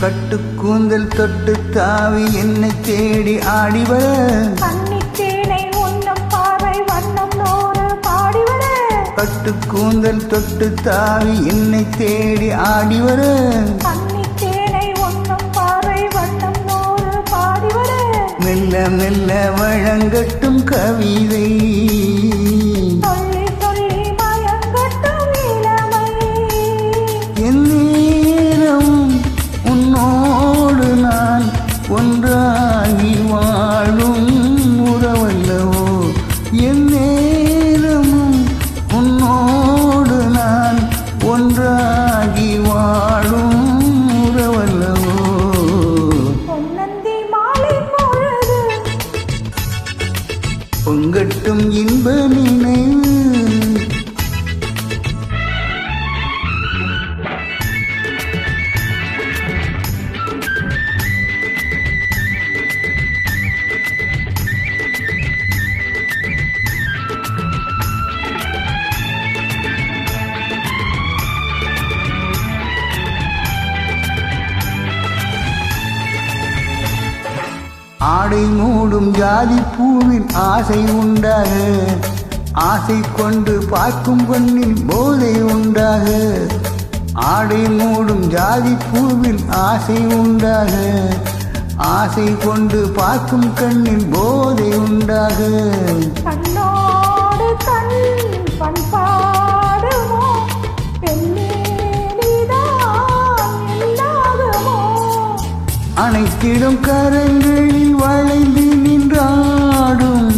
கட்டுக்கூந்தல் தொட்டு தாவி என்னை தேடி ஆடிவர கன்னித்தேனை உன்னம் பார்வை வண்ணம் நூறு பாடிவர கட்டுக்கூந்தல் தொட்டு தாவி என்னை தேடி ஆடிவர கன்னித்தேனை உன்னம் பார்வை வண்ணம் நூறு பாடிவர மெல்ல மெல்ல வழங்கட்டும் கவிதை சொல்லி சொல்லி மயங்கட்டும் இளமை என் நேரம் உன்னோடு நான் ஒன்றாகி வாழும் உறவல்லவோ என் நேரமும் உன்னோடு நான் ஒன்றாகி வாழும் உறவல்லவோ பொன்னந்தி மாலை பொழுது பொங்கட்டும் இன்ப நினைவு ஆடை மூடும் ஜாதி பூவின் ஆசை உண்டாக ஆசை கொண்டு பார்க்கும் கண்ணில் போதை உண்டாக ஆடை மூடும் ஜாதி பூவின் ஆசை உண்டாக ஆசை கொண்டு பார்க்கும் கண்ணில் போதை உண்டாக கண்ணோடு கண் பண்பாடுமோ பெண்ணே நீதான் எல்லாகுமோ அனைத்திடும் கரங்களில் வளைந்து நின்றாடும்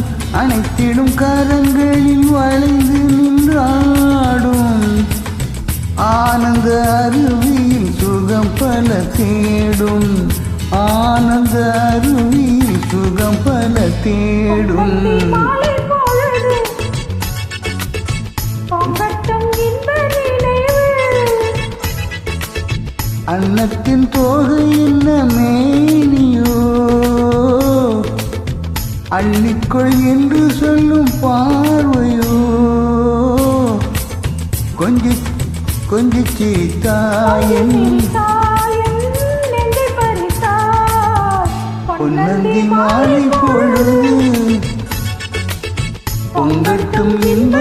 அனைத்திடும் கரங்களில் வளைந்து நின்றாடும் ஆனந்த அருவியில் சுகம் பல தேடும் ஆனந்த அருவியில் சுகம் பல தேடும் மாலை பொழுது பொங்கட்டும் இன்ப நினைவு அன்னத்தின் தோகை என்ன மேனியோ அள்ளிக்கொள் என்று சொல்லும் பார்வையோ கொஞ்சி கொஞ்சி சிரித்தாயன் பொன்னந்தி மாலை பொழுது பொங்கட்டும் இன்ப